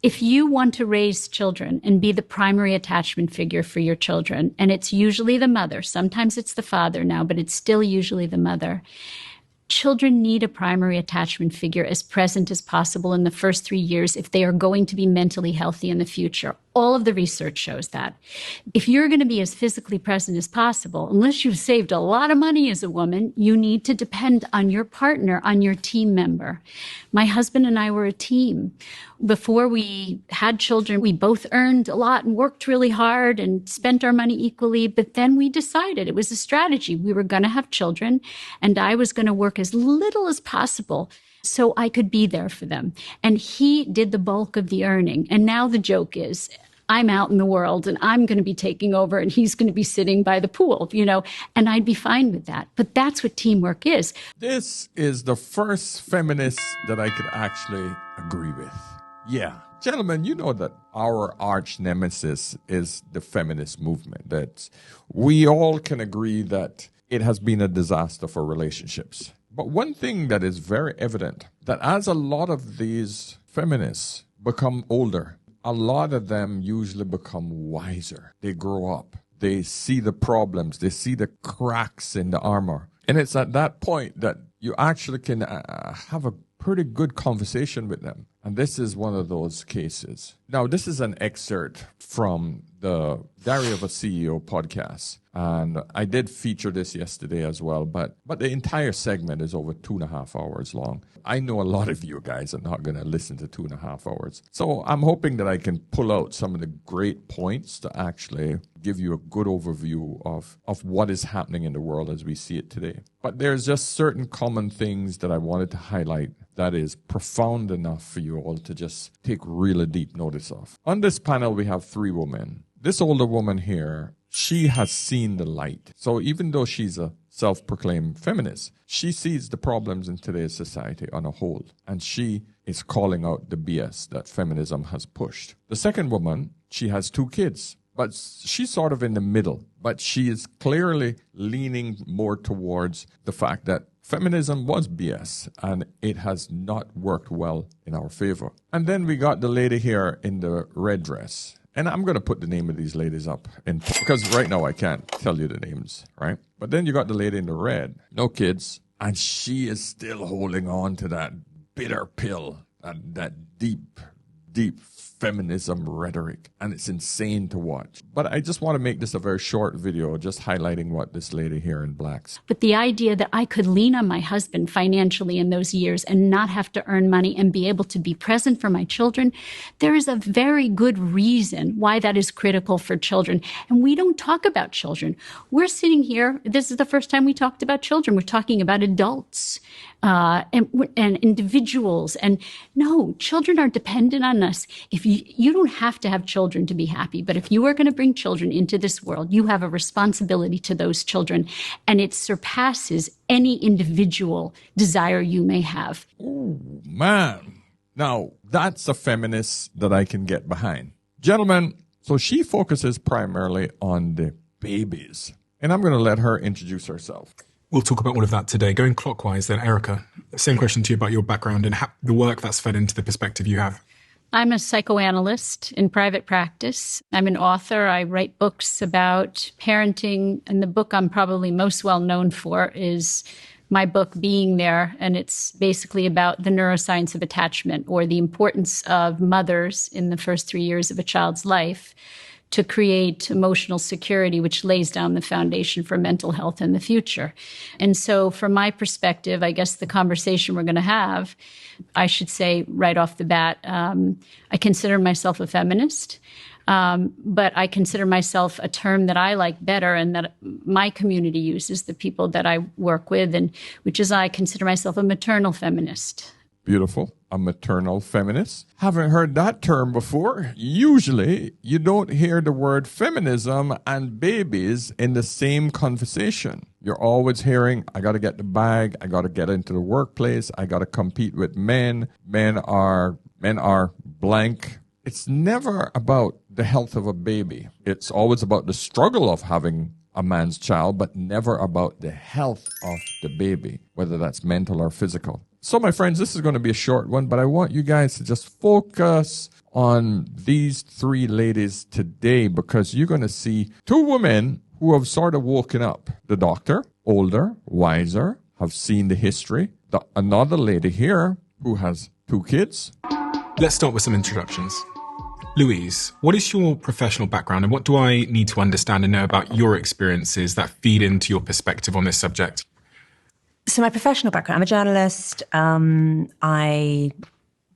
If you want to raise children and be the primary attachment figure for your children, and it's usually the mother, sometimes it's the father now, but it's still usually the mother. Children need a primary attachment figure as present as possible in the first 3 years if they are going to be mentally healthy in the future. All of the research shows that. If you're going to be as physically present as possible, unless you've saved a lot of money as a woman, you need to depend on your partner, on your team member. My husband and I were a team. Before we had children, we both earned a lot and worked really hard and spent our money equally. But then we decided it was a strategy. We were going to have children, and I was going to work as little as possible so I could be there for them. And he did the bulk of the earning. And now the joke is, I'm out in the world and I'm going to be taking over and he's going to be sitting by the pool, and I'd be fine with that. But that's what teamwork is. This is the first feminist that I could actually agree with. Yeah. Gentlemen, you know that our arch nemesis is the feminist movement. That we all can agree that it has been a disaster for relationships. But one thing that is very evident, that as a lot of these feminists become older, a lot of them usually become wiser. They grow up. They see the problems. They see the cracks in the armor. And it's at that point that you actually can have a pretty good conversation with them. And this is one of those cases. Now, this is an excerpt from the Diary of a CEO podcast. And I did feature this yesterday as well, but the entire segment is over 2.5 hours long. I know a lot of you guys are not going to listen to 2.5 hours. So I'm hoping that I can pull out some of the great points to actually give you a good overview of what is happening in the world as we see it today. But there's just certain common things that I wanted to highlight that is profound enough for you all to just take really deep notice of. On this panel, we have 3 women. This older woman here, she has seen the light. So even though she's a self-proclaimed feminist, she sees the problems in today's society on a whole. And she is calling out the BS that feminism has pushed. The second woman, she has 2 kids. But she's sort of in the middle. But she is clearly leaning more towards the fact that feminism was BS and it has not worked well in our favor. And then we got the lady here in the red dress. And I'm going to put the name of these ladies up because right now I can't tell you the names, right? But then you got the lady in the red, no kids, and she is still holding on to that bitter pill, that deep feminism rhetoric, and it's insane to watch. But I just want to make this a very short video, just highlighting what this lady here in blacks. But the idea that I could lean on my husband financially in those years and not have to earn money and be able to be present for my children, there is a very good reason why that is critical for children. And we don't talk about children. We're sitting here, this is the first time we talked about children. We're talking about adults. And individuals. And no, children are dependent on us. If you don't have to have children to be happy, but if you are going to bring children into this world, you have a responsibility to those children, and it surpasses any individual desire you may have. Oh, man. Now, that's a feminist that I can get behind. Gentlemen, so she focuses primarily on the babies. And I'm going to let her introduce herself. We'll talk about all of that today. Going clockwise then, Erica, same question to you about your background and the work that's fed into the perspective you have. I'm a psychoanalyst in private practice. I'm an author. I write books about parenting. And the book I'm probably most well known for is my book, Being There. And it's basically about the neuroscience of attachment, or the importance of mothers in the first 3 years of a child's life to create emotional security, which lays down the foundation for mental health in the future. And so from my perspective, I guess the conversation we're going to have, I should say right off the bat, I consider myself a feminist, but I consider myself a term that I like better and that my community uses, the people that I work with, and which is I consider myself a maternal feminist. Beautiful. A maternal feminist. Haven't heard that term before. Usually, you don't hear the word feminism and babies in the same conversation. You're always hearing, I got to get the bag. I got to get into the workplace. I got to compete with men. Men are blank. It's never about the health of a baby. It's always about the struggle of having a man's child, but never about the health of the baby, whether that's mental or physical. So, my friends, this is going to be a short one, but I want you guys to just focus on these three ladies today, because you're going to see two women who have sort of woken up. The doctor, older, wiser, have seen the history. Another lady here who has 2 kids. Let's start with some introductions. Louise, what is your professional background and what do I need to understand and know about your experiences that feed into your perspective on this subject? So my professional background, I'm a journalist. I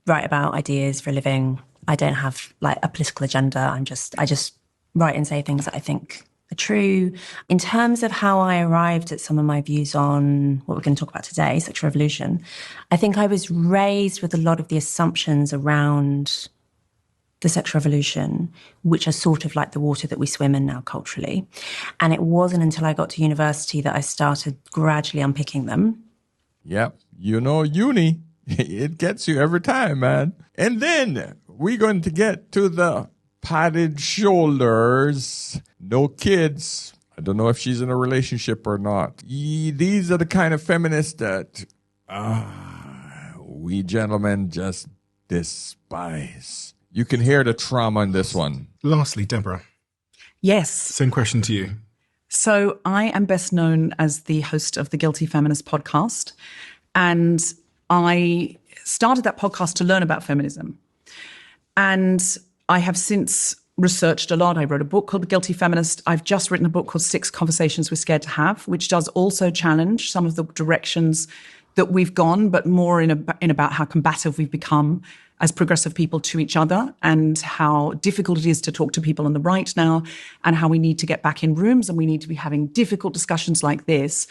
write about ideas for a living. I don't have like a political agenda. I just write and say things that I think are true. In terms of how I arrived at some of my views on what we're going to talk about today, sexual revolution, I think I was raised with a lot of the assumptions around the sexual revolution, which are sort of like the water that we swim in now culturally. And it wasn't until I got to university that I started gradually unpicking them. Yep. You know, uni, it gets you every time, man. And then we're going to get to the padded shoulders, no kids. I don't know if she's in a relationship or not. These are the kind of feminists that we gentlemen just despise. You can hear the trauma in this one. Lastly, Deborah. Yes. Same question to you. So I am best known as the host of the Guilty Feminist podcast. And I started that podcast to learn about feminism. And I have since researched a lot. I wrote a book called The Guilty Feminist. I've just written a book called 6 Conversations We're Scared to Have, which does also challenge some of the directions that we've gone, but more in about how combative we've become as progressive people to each other, and how difficult it is to talk to people on the right now, and how we need to get back in rooms and we need to be having difficult discussions like this.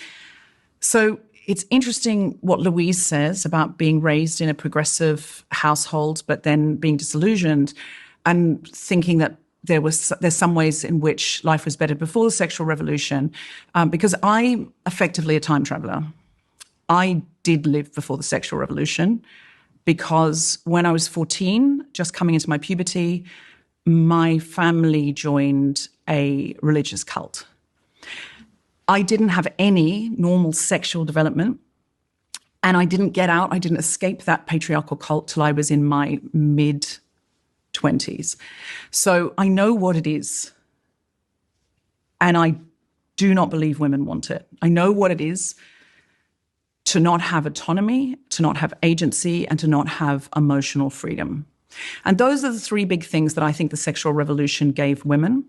So it's interesting what Louise says about being raised in a progressive household, but then being disillusioned and thinking that there's some ways in which life was better before the sexual revolution, because I'm effectively a time traveler. I did live before the sexual revolution, because when I was 14, just coming into my puberty, my family joined a religious cult. I didn't have any normal sexual development, and I didn't get out. I didn't escape that patriarchal cult till I was in my mid-20s. So I know what it is, and I do not believe women want it. I know what it is to not have autonomy, to not have agency, and to not have emotional freedom. And those are the 3 big things that I think the sexual revolution gave women.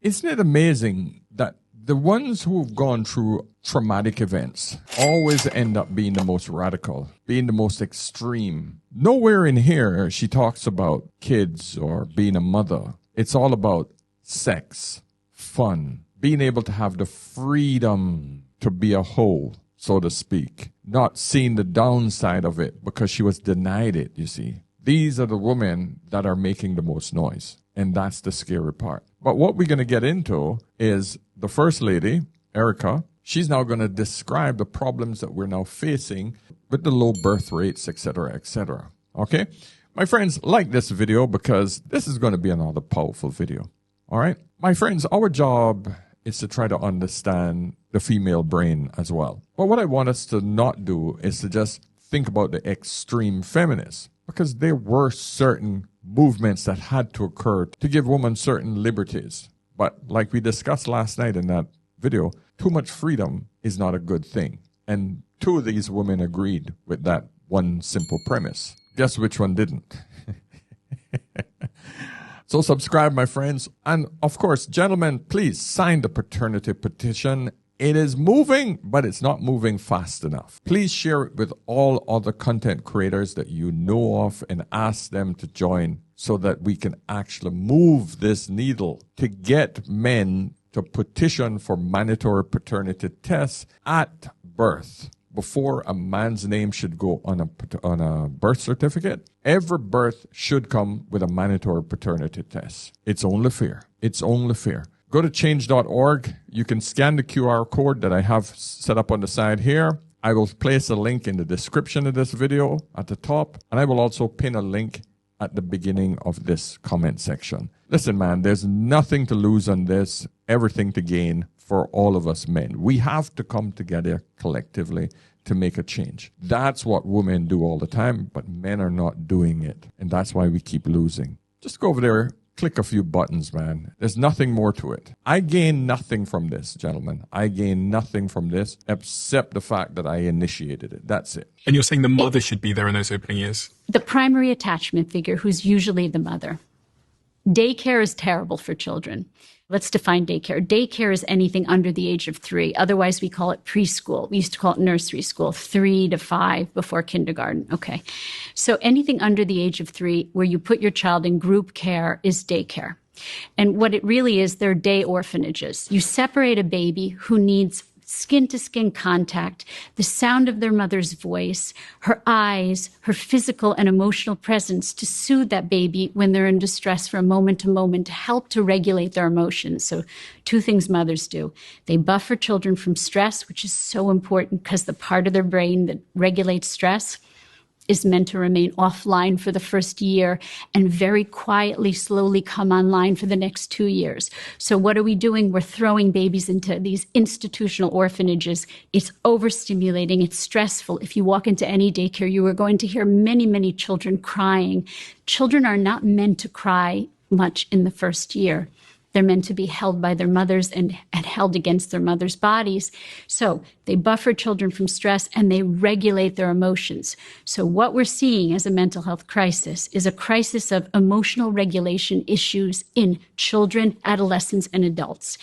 Isn't it amazing that the ones who've gone through traumatic events always end up being the most radical, being the most extreme? Nowhere in here she talks about kids or being a mother. It's all about sex, fun, being able to have the freedom to be a hoe, so to speak, not seeing the downside of it because she was denied it, you see. These are the women that are making the most noise, and that's the scary part. But what we're going to get into is the first lady, Erica. She's now going to describe the problems that we're now facing with the low birth rates, etc., etc. Okay? My friends, like this video because this is going to be another powerful video. All right? My friends, our job is to try to understand the female brain as well. But what I want us to not do is to just think about the extreme feminists, because there were certain movements that had to occur to give women certain liberties. But like we discussed last night in that video, too much freedom is not a good thing. And 2 of these women agreed with that one simple premise. Guess which one didn't? So subscribe, my friends. And of course, gentlemen, please sign the paternity petition. It is moving, but it's not moving fast enough. Please share it with all other content creators that you know of and ask them to join so that we can actually move this needle to get men to petition for mandatory paternity tests at birth. Before a man's name should go on a birth certificate, every birth should come with a mandatory paternity test. It's only fair. It's only fair. Go to change.org. You can scan the QR code that I have set up on the side here. I will place a link in the description of this video at the top, and I will also pin a link at the beginning of this comment section. Listen, man, there's nothing to lose on this, everything to gain for all of us men. We have to come together collectively to make a change. That's what women do all the time, but men are not doing it. And that's why we keep losing. Just go over there, click a few buttons, man. There's nothing more to it. I gain nothing from this, gentlemen. I gain nothing from this except the fact that I initiated it. That's it. And you're saying the mother should be there in those opening years? The primary attachment figure, who's usually the mother. Daycare is terrible for children. Let's define daycare. Daycare is anything under the age of 3. Otherwise, we call it preschool. We used to call it nursery school, 3 to 5 before kindergarten. Okay. So anything under the age of 3 where you put your child in group care is daycare. And what it really is, they're day orphanages. You separate a baby who needs skin-to-skin contact, the sound of their mother's voice, her eyes, her physical and emotional presence to soothe that baby when they're in distress from moment to moment, to help to regulate their emotions. So 2 things mothers do. They buffer children from stress, which is so important because the part of their brain that regulates stress is meant to remain offline for the first year and very quietly, slowly come online for the next 2 years. So what are we doing? We're throwing babies into these institutional orphanages. It's overstimulating. It's stressful. If you walk into any daycare, you are going to hear many, many children crying. Children are not meant to cry much in the first year. They're meant to be held by their mothers and held against their mothers' bodies. So they buffer children from stress and they regulate their emotions. So what we're seeing as a mental health crisis is a crisis of emotional regulation issues in children, adolescents, and adults.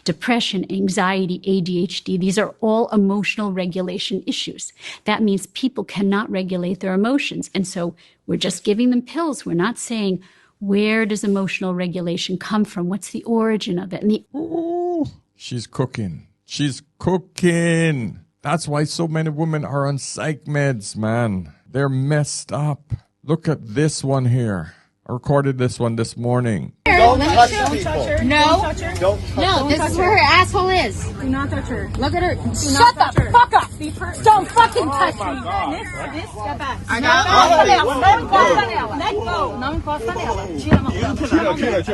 Depression, anxiety, ADHD, these are all emotional regulation issues. That means people cannot regulate their emotions. And so we're just giving them pills. We're not saying, where does emotional regulation come from? What's the origin of it? And Ooh, she's cooking. She's cooking. That's why so many women are on psych meds, man. They're messed up. Look at this one here. I recorded this one this morning. Don't touch people. No. No, this is where her asshole is. Do not touch her. Look at her. Shut the fuck up. Don't fucking touch me. Step back. Let go. Não encosta nela. Tira a mão.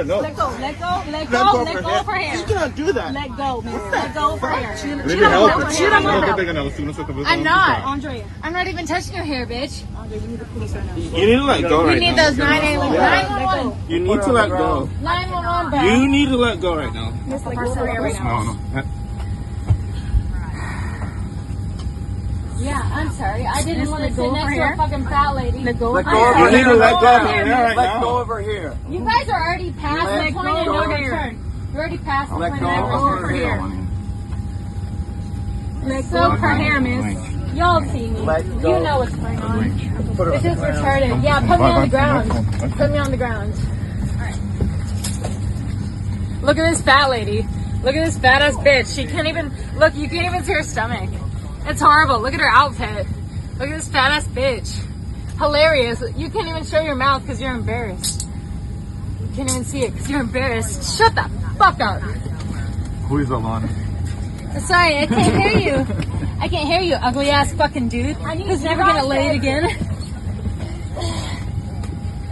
No. Let go. Let go of her hair. You cannot do that. Let go, miss. Let go of her hair. Tira a mão. I'm not. Andrea. I'm not even touching your hair, bitch. Andrea, you need the police right now. You need to let go You right need now. those 911. You need to let go. 911, bro. You need to let go right now. Miss the person right now. Yeah, I'm sorry. I didn't want to sit next to a fucking fat lady. Let go. Let go of her. You need to let go of her hair right Let go now. of her hair. You guys are already past the point of no return. You're already past the Let point go of no of her return. hair. Let go of her hair, miss. Y'all see me. Let You go. know what's going on. This is retarded. Yeah, put me on the ground. Put me on the ground. Look at this fat lady. Look at this fat ass bitch. She can't even look. You can't even see her stomach. It's horrible. Look at her outfit. Look at this fat ass bitch. Hilarious. You can't even show your mouth because you're embarrassed. You can't even see it because you're embarrassed. Shut the fuck up. Who is Alana? Sorry, I can't hear you. I can't hear you, ugly ass fucking dude who's never gonna lay it again.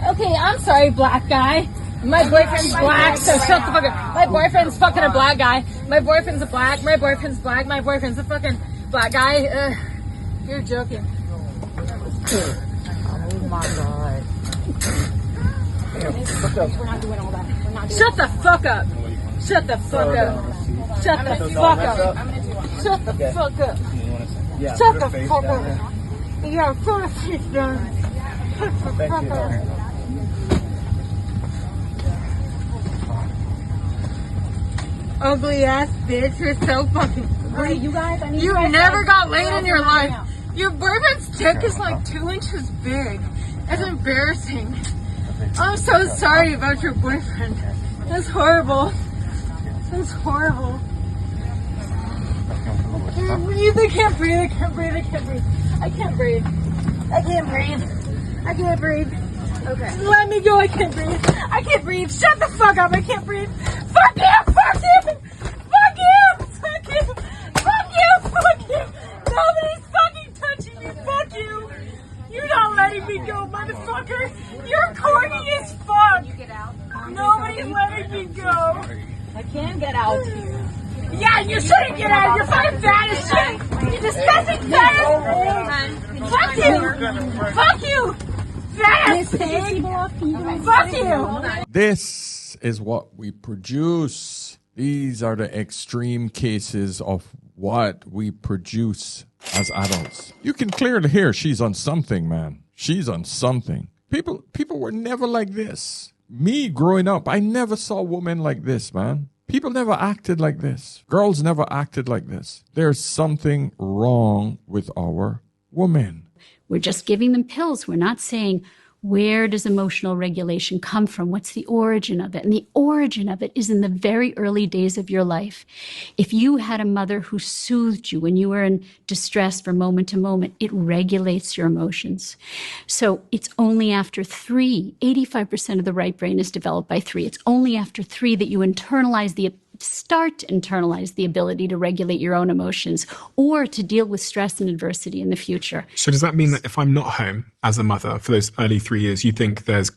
Okay, I'm sorry, black guy. My boyfriend's black, so shut the fuck up. My boyfriend's fucking a black guy. My boyfriend's a black. My boyfriend's black. My boyfriend's a fucking black guy. You're joking. Oh my god. We're not doing all that. We're not doing Shut the fuck up. Shut the fuck up. Shut the fuck up. Shut the fuck up. Shut the fuck up. Yeah, put the shit down. Shut the fuck up. Ugly ass bitch, you're so fucking ugly. You guys, I need You guys never to- got laid in your Right life. now. Your boyfriend's dick is like 2 inches big. It's embarrassing. I'm so sorry about your boyfriend. That's horrible. That's horrible. I can't breathe. I can't breathe. I can't breathe. I can't breathe. I can't breathe. I can't breathe. I can't breathe. Okay. Let me go. I can't breathe. I can't breathe. Shut the fuck up. I can't breathe. Fuck you. Fuck you. Fuck you. Fuck you. Fuck you. Fuck you. Nobody's fucking touching me. Fuck you. You're not letting me go, motherfucker. You're corny as fuck. Nobody's letting me go. I can get out. Yeah, you shouldn't get out. You're fucking fat as shit. You disgusting fat. Fuck you. Fuck you. Fat ass pig. Fuck you. This is what we produce. These are the extreme cases of what we produce as adults. You can clearly hear she's on something, man. She's on something. People were never like this. Me growing up, I never saw women like this, man. People never acted like this. Girls never acted like this. There's something wrong with our women. We're just giving them pills. We're not saying, where does emotional regulation come from? What's the origin of it? And the origin of it is in the very early days of your life. If you had a mother who soothed you when you were in distress from moment to moment, it regulates your emotions. So it's only after 3, 85% of the right brain is developed by 3. It's only after 3 that you start to internalize the ability to regulate your own emotions or to deal with stress and adversity in the future. So does that mean that if I'm not home as a mother for those early 3 years, you think there's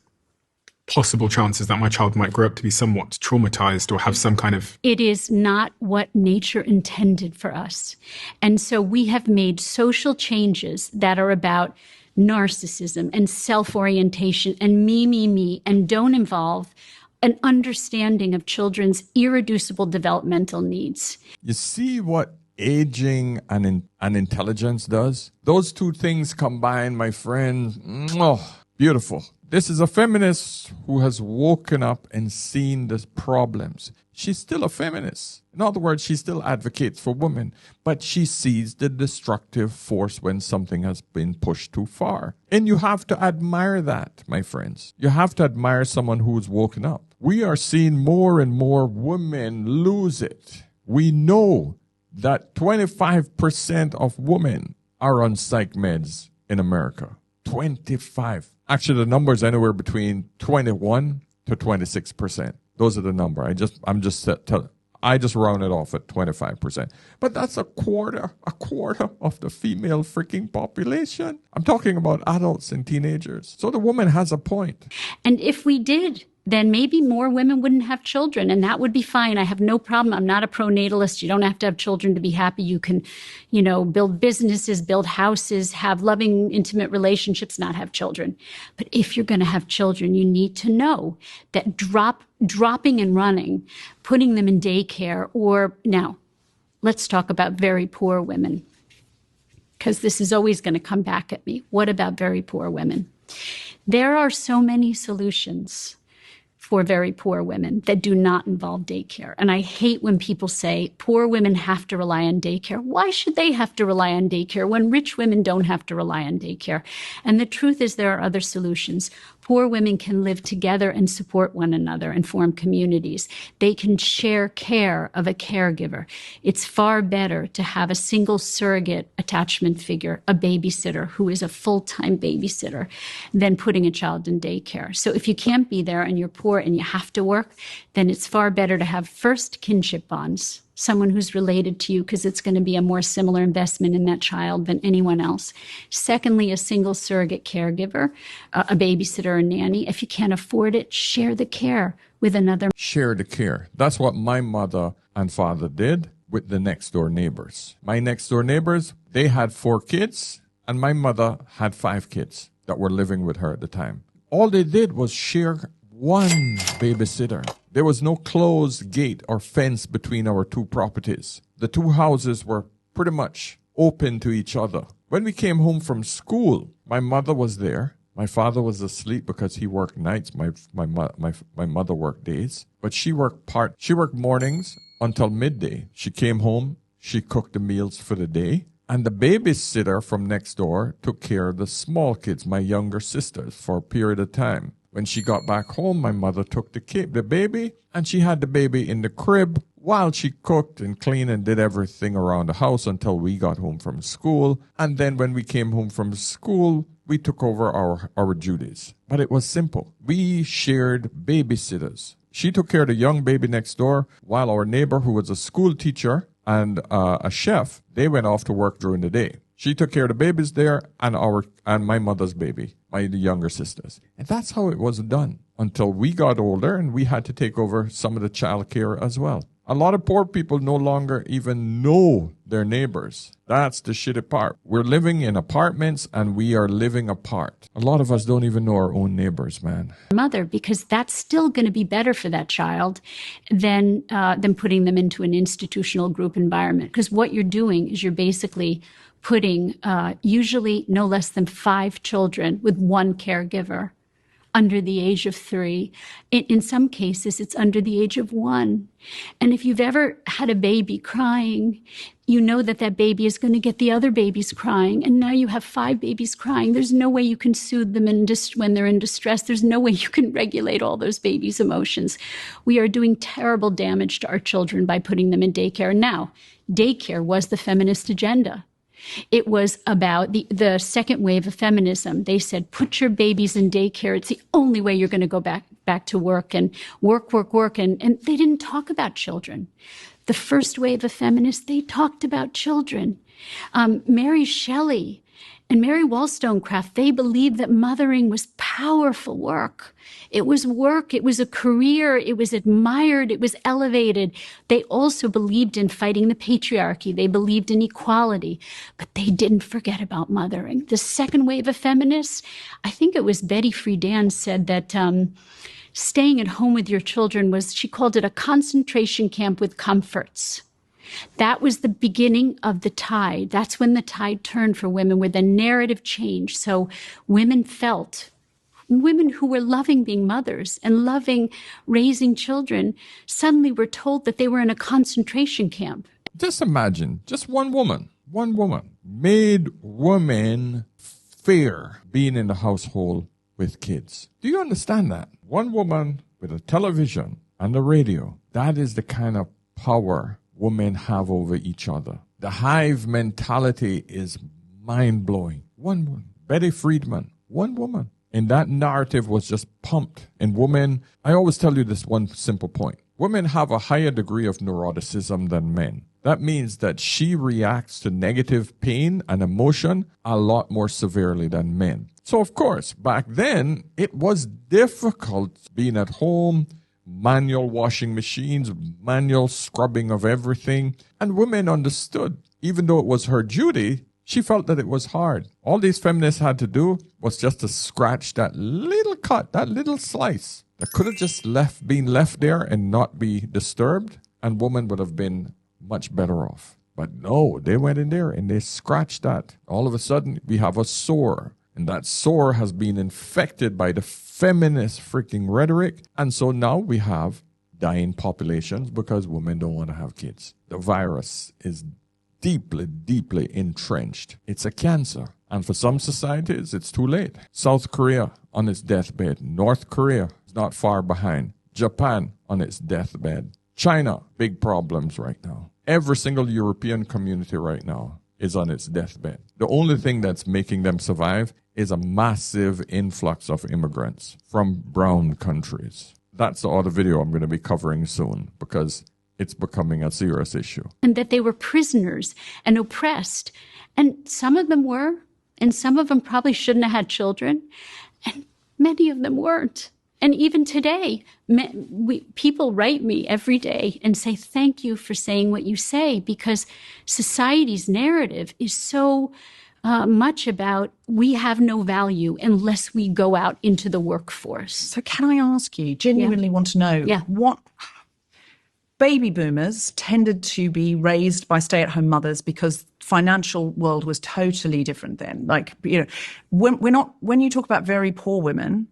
possible chances that my child might grow up to be somewhat traumatized or have some kind of... It is not what nature intended for us. And so we have made social changes that are about narcissism and self-orientation and me, and don't involve an understanding of children's irreducible developmental needs. You see what aging and intelligence does? Those two things combined, my friend, oh, beautiful. This is a feminist who has woken up and seen the problems. She's still a feminist. In other words, she still advocates for women, but she sees the destructive force when something has been pushed too far. And you have to admire that, my friends. You have to admire someone who's woken up. We are seeing more and more women lose it. We know that 25% of women are on psych meds in America. 25. Actually, the number is anywhere between 21 to 26%. Those are the number. I just round it off at 25%. But that's a quarter of the female freaking population. I'm talking about adults and teenagers. So the woman has a point. And if we did, then maybe more women wouldn't have children, and that would be fine. I have no problem. I'm not a pronatalist. You don't have to have children to be happy. You can, build businesses, build houses, have loving, intimate relationships, not have children. But if you're going to have children, you need to know that dropping and running, putting them in daycare, or now, let's talk about very poor women, because this is always going to come back at me. What about very poor women? There are so many solutions for very poor women that do not involve daycare. And I hate when people say poor women have to rely on daycare. Why should they have to rely on daycare when rich women don't have to rely on daycare? And the truth is there are other solutions. Poor women can live together and support one another and form communities. They can share care of a caregiver. It's far better to have a single surrogate attachment figure, a babysitter who is a full-time babysitter, than putting a child in daycare. So if you can't be there and you're poor and you have to work, then it's far better to have first kinship bonds, someone who's related to you, because it's going to be a more similar investment in that child than anyone else. Secondly, a single surrogate caregiver, a babysitter or nanny. If you can't afford it, share the care with another. Share the care. That's what my mother and father did with the next door neighbors. My next door neighbors, they had 4 kids, and my mother had 5 kids that were living with her at the time. All they did was share one babysitter. There was no closed gate or fence between our 2 properties. The 2 houses were pretty much open to each other. When we came home from school, my mother was there. My father was asleep because he worked nights. My mother worked days. But she worked mornings until midday. She came home, she cooked the meals for the day. And the babysitter from next door took care of the small kids, my younger sisters, for a period of time. When she got back home, my mother took the baby, and she had the baby in the crib while she cooked and cleaned and did everything around the house until we got home from school. And then when we came home from school, we took over our duties. But it was simple. We shared babysitters. She took care of the young baby next door, while our neighbor, who was a school teacher and a chef, they went off to work during the day. She took care of the babies there and my mother's baby, my younger sisters. And that's how it was done until we got older and we had to take over some of the child care as well. A lot of poor people no longer even know their neighbors. That's the shitty part. We're living in apartments and we are living apart. A lot of us don't even know our own neighbors, man. Mother, because that's still going to be better for that child than putting them into an institutional group environment. Because what you're doing is you're basically putting usually no less than 5 children with one caregiver under the age of 3. In some cases, it's under the age of 1. And if you've ever had a baby crying, you know that that baby is going to get the other babies crying. And now you have 5 babies crying. There's no way you can soothe them when they're in distress. There's no way you can regulate all those babies' emotions. We are doing terrible damage to our children by putting them in daycare. Now, daycare was the feminist agenda. It was about the second wave of feminism. They said, put your babies in daycare. It's the only way you're going to go back to work and work. And they didn't talk about children. The first wave of feminists, they talked about children. Mary Shelley and Mary Wollstonecraft, they believed that mothering was powerful work. It was work. It was a career. It was admired. It was elevated. They also believed in fighting the patriarchy. They believed in equality, but they didn't forget about mothering. The second wave of feminists, I think it was Betty Friedan said that staying at home with your children was, she called it a concentration camp with comforts. That was the beginning of the tide. That's when the tide turned for women, where the narrative changed. So women who were loving being mothers and loving raising children, suddenly were told that they were in a concentration camp. Just imagine, just one woman made women fear being in the household with kids. Do you understand that? One woman with a television and a radio, that is the kind of power women have over each other. The hive mentality is mind-blowing. One woman, Betty Friedman, one woman. And that narrative was just pumped. And women, I always tell you this one simple point. Women have a higher degree of neuroticism than men. That means that she reacts to negative pain and emotion a lot more severely than men. So, of course, back then, it was difficult being at home, manual washing machines, manual scrubbing of everything. And women understood, even though it was her duty, she felt that it was hard. All these feminists had to do was just to scratch that little cut, that little slice that could have just been left there and not be disturbed, and women would have been much better off. But no, they went in there and they scratched that. All of a sudden, we have a sore. And that sore has been infected by the feminist freaking rhetoric. And so now we have dying populations because women don't want to have kids. The virus is deeply, deeply entrenched. It's a cancer. And for some societies, it's too late. South Korea on its deathbed. North Korea is not far behind. Japan on its deathbed. China, big problems right now. Every single European community right now is on its deathbed. The only thing that's making them survive is a massive influx of immigrants from brown countries. That's the other video I'm going to be covering soon because it's becoming a serious issue. And that they were prisoners and oppressed. And some of them were, and some of them probably shouldn't have had children. And many of them weren't. And even today, people write me every day and say, thank you for saying what you say, because society's narrative is so much about we have no value unless we go out into the workforce. So can I ask you, genuinely want to know, what baby boomers tended to be raised by stay-at-home mothers because financial world was totally different then. Like, you know, when you talk about very poor women,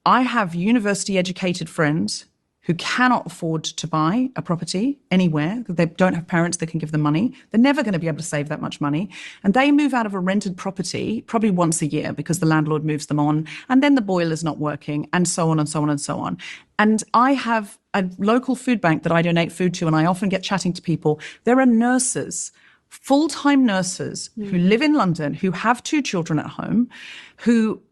I have university-educated friends who cannot afford to buy a property anywhere. They don't have parents that can give them money. They're never going to be able to save that much money. And they move out of a rented property probably once a year because the landlord moves them on, and then the boiler's not working, and so on and so on and so on. And I have a local food bank that I donate food to, and I often get chatting to people. There are nurses, full-time nurses who live in London, who have 2 children at home, who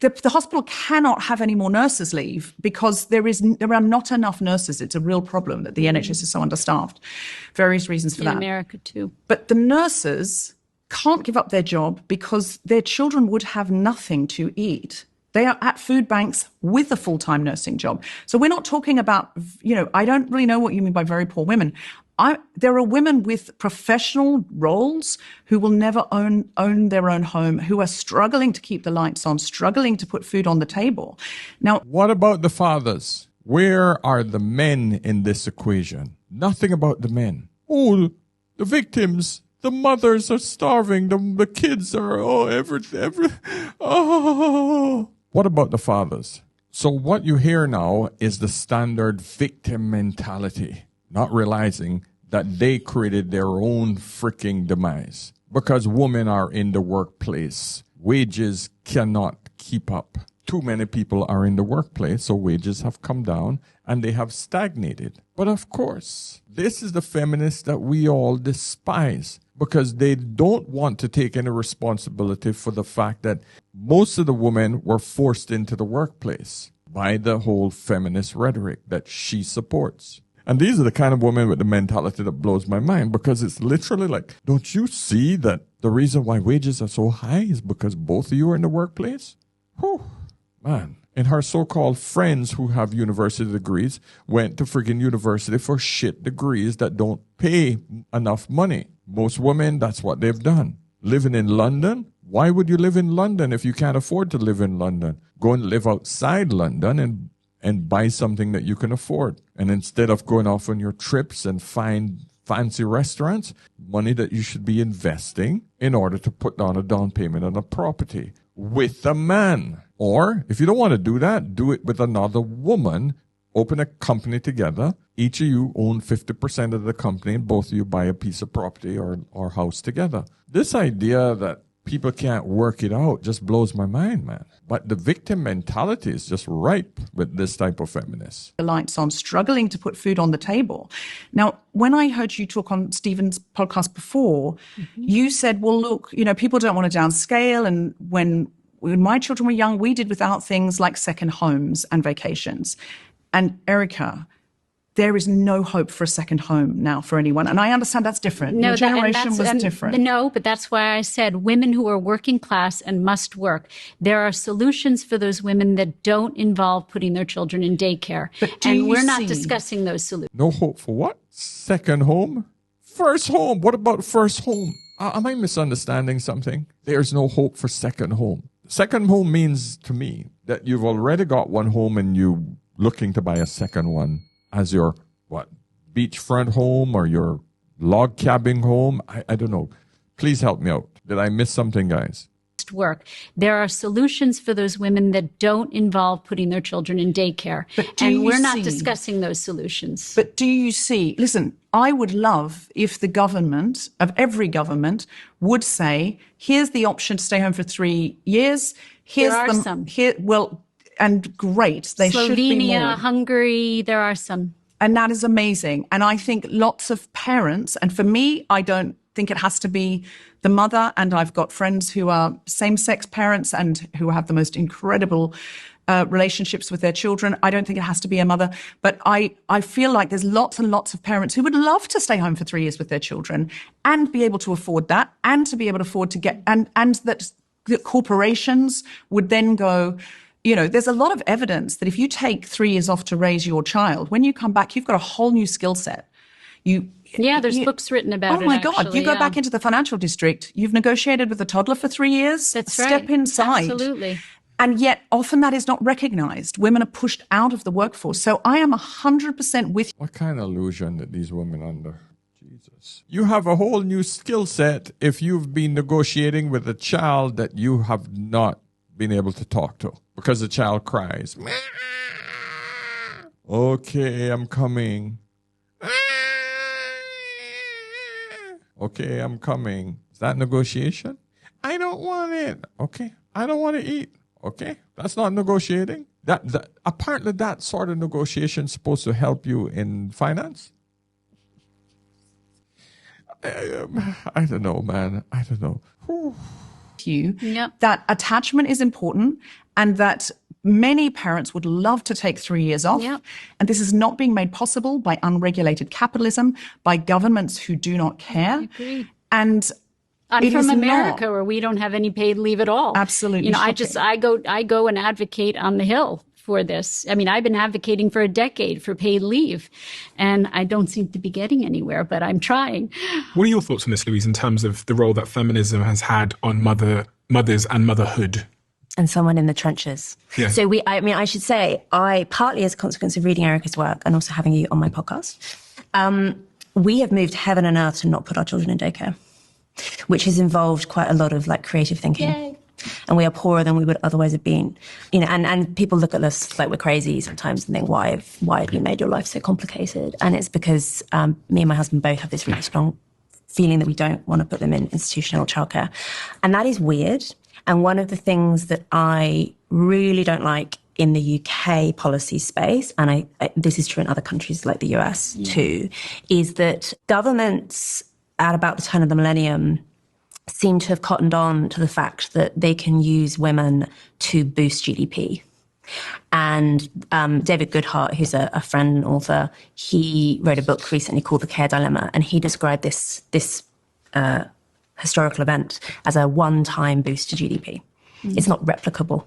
the hospital cannot have any more nurses leave because there are not enough nurses. It's a real problem that the NHS is so understaffed. Various reasons for that. In America too. But the nurses can't give up their job because their children would have nothing to eat They are at food banks with a full-time nursing job. So we're not talking about, I don't really know what you mean by very poor women. There are women with professional roles who will never own their own home, who are struggling to keep the lights on, struggling to put food on the table. Now, what about the fathers? Where are the men in this equation? Nothing about the men. Oh, the victims. The mothers are starving. The kids are, What about the fathers? So what you hear now is the standard victim mentality, not realizing that they created their own freaking demise. Because women are in the workplace, wages cannot keep up. Too many people are in the workplace, so wages have come down and they have stagnated. But of course, this is the feminists that we all despise because they don't want to take any responsibility for the fact that most of the women were forced into the workplace by the whole feminist rhetoric that she supports. And these are the kind of women with the mentality that blows my mind because it's literally like, don't you see that the reason why wages are so high is because both of you are in the workplace? Whew. Man, and her so-called friends who have university degrees went to friggin' university for shit degrees that don't pay enough money. Most women, that's what they've done. Living in London? Why would you live in London if you can't afford to live in London? Go and live outside London and buy something that you can afford. And instead of going off on your trips and find fancy restaurants, money that you should be investing in order to put down a down payment on a property with a man. Or if you don't want to do that, do it with another woman. Open a company together. Each of you own 50% of the company and both of you buy a piece of property or house together. This idea that people can't work it out just blows my mind, man. But the victim mentality is just ripe with this type of feminists. The lights on, struggling to put food on the table. Now, when I heard you talk on Stephen's podcast before, you said, well, look, people don't want to downscale. And when my children were young, we did without things like second homes and vacations. And Erica, there is no hope for a second home now for anyone. And I understand that's different. No, your generation was different. No, but that's why I said women who are working class and must work. There are solutions for those women that don't involve putting their children in daycare. And we're not discussing those solutions. No hope for what? Second home? First home? What about first home? Am I misunderstanding something? There's no hope for second home. Second home means to me that you've already got one home and you're looking to buy a second one as your, beachfront home or your log cabin home? I don't know. Please help me out. Did I miss something, guys? Work. There are solutions for those women that don't involve putting their children in daycare. And we're not discussing those solutions. But do you see, listen, I would love if the government, of every government, would say, here's the option to stay home for 3 years. There are some. And great. They should be more. Slovenia, Hungary, there are some. And that is amazing. And I think lots of parents, and for me, I don't think it has to be the mother. And I've got friends who are same-sex parents and who have the most incredible relationships with their children. I don't think it has to be a mother. But I feel like there's lots and lots of parents who would love to stay home for 3 years with their children and be able to afford that and to be able to afford to get, and that corporations would then go, there's a lot of evidence that if you take 3 years off to raise your child, when you come back, you've got a whole new skill set. There's books written about it. Oh my God. You go back into the financial district. You've negotiated with a toddler for 3 years. That's right. Step inside. Absolutely. And yet often that is not recognized. Women are pushed out of the workforce. So I am 100% with you. What kind of illusion that these women under? Jesus. You have a whole new skill set if you've been negotiating with a child that you have not been able to talk to because the child cries. Okay, I'm coming. Okay, I'm coming. Is that negotiation? I don't want it. Okay. I don't want to eat. Okay. That's not negotiating. Apparently that sort of negotiation is supposed to help you in finance. I don't know, man. I don't know. Whew. That attachment is important and that many parents would love to take 3 years off. Yep. And this is not being made possible by unregulated capitalism, by governments who do not care. I agree. And I'm It from is America not. where we don't have any paid leave at all. Absolutely You know, shocking. I go and advocate on the Hill for this. I mean, I've been advocating for a decade for paid leave, and I don't seem to be getting anywhere, but I'm trying. What are your thoughts on this, Louise, in terms of the role that feminism has had on mothers and motherhood? And someone in the trenches. Yeah. So I should say, partly as a consequence of reading Erica's work and also having you on my podcast, we have moved heaven and earth to not put our children in daycare, which has involved quite a lot of like creative thinking. Yay. And we are poorer than we would otherwise have been. You know, and people look at us like we're crazy sometimes and think, why have you made your life so complicated? And it's because me and my husband both have this really strong feeling that we don't want to put them in institutional childcare. And that is weird. And one of the things that I really don't like in the UK policy space, and this is true in other countries like the US too, is that governments at about the turn of the millennium seem to have cottoned on to the fact that they can use women to boost GDP. And David Goodhart, who's a friend and author, he wrote a book recently called The Care Dilemma, and he described this historical event as a one-time boost to GDP. It's not replicable.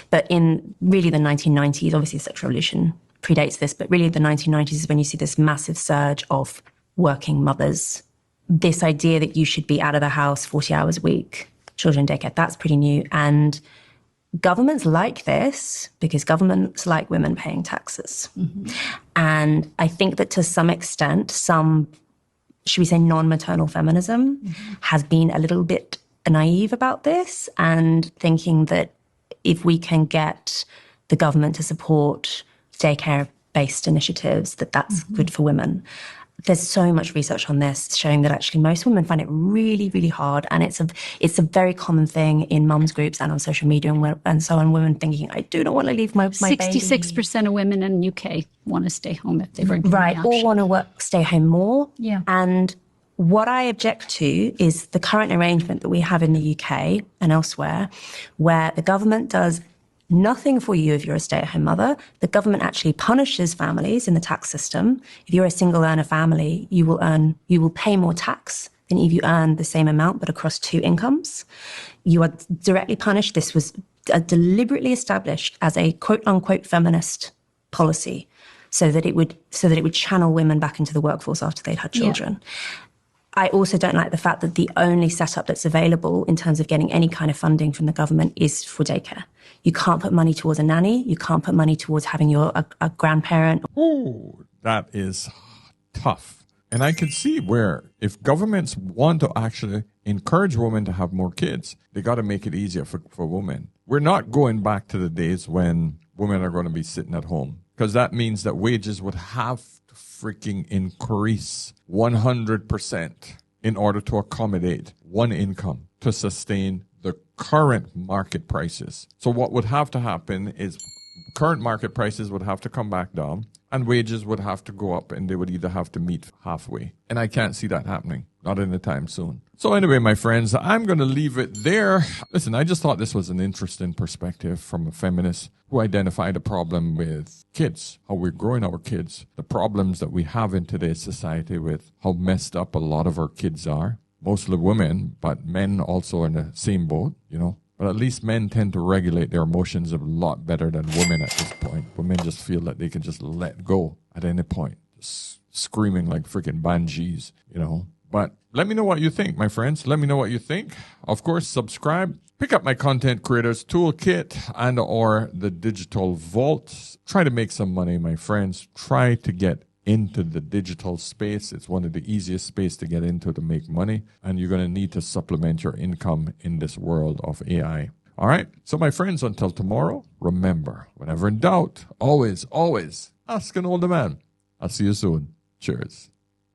But in really the 1990s, obviously the sexual revolution predates this, but really the 1990s is when you see this massive surge of working mothers. This idea that you should be out of the house 40 hours a week, children in daycare, that's pretty new. And governments like this because governments like women paying taxes. And I think that to some extent, should we say, non-maternal feminism has been a little bit naive about this and thinking that if we can get the government to support daycare-based initiatives, that's good for women. There's so much research on this showing that actually most women find it really, really hard. And it's a very common thing in mums groups and on social media and so on, women thinking, I do not want to leave my baby. 66% of women in the UK want to stay home if they were given Right, the option. or want to work, stay home more. Yeah. And what I object to is the current arrangement that we have in the UK and elsewhere, where the government does nothing for you if you're a stay-at-home mother. The government actually punishes families in the tax system. If you're a single earner family, you will pay more tax than if you earn the same amount but across two incomes. You are directly punished. This was deliberately established as a quote-unquote feminist policy so that it would channel women back into the workforce after they'd had children. Yeah. I also don't like the fact that the only setup that's available in terms of getting any kind of funding from the government is for daycare. You can't put money towards a nanny. You can't put money towards having a grandparent. Oh, that is tough. And I can see where if governments want to actually encourage women to have more kids, they got to make it easier for women. We're not going back to the days when women are going to be sitting at home, because that means that wages would have to freaking increase 100% in order to accommodate one income to sustain the current market prices. So what would have to happen is current market prices would have to come back down and wages would have to go up, and they would either have to meet halfway. And I can't see that happening, not in the time soon. So anyway, my friends, I'm going to leave it there. Listen, I just thought this was an interesting perspective from a feminist who identified a problem with kids, how we're growing our kids, the problems that we have in today's society with how messed up a lot of our kids are. Mostly women, but men also are in the same boat, you know. But at least men tend to regulate their emotions a lot better than women at this point. Women just feel that they can just let go at any point, just screaming like freaking banshees, you know. But let me know what you think, my friends. Let me know what you think. Of course, subscribe. Pick up my Content Creators Toolkit and or the Digital Vault. Try to make some money, my friends. Try to get into the digital space. It's one of the easiest space to get into to make money. And you're going to need to supplement your income in this world of AI. All right. So my friends, until tomorrow, remember, whenever in doubt, always, always ask an older man. I'll see you soon. Cheers.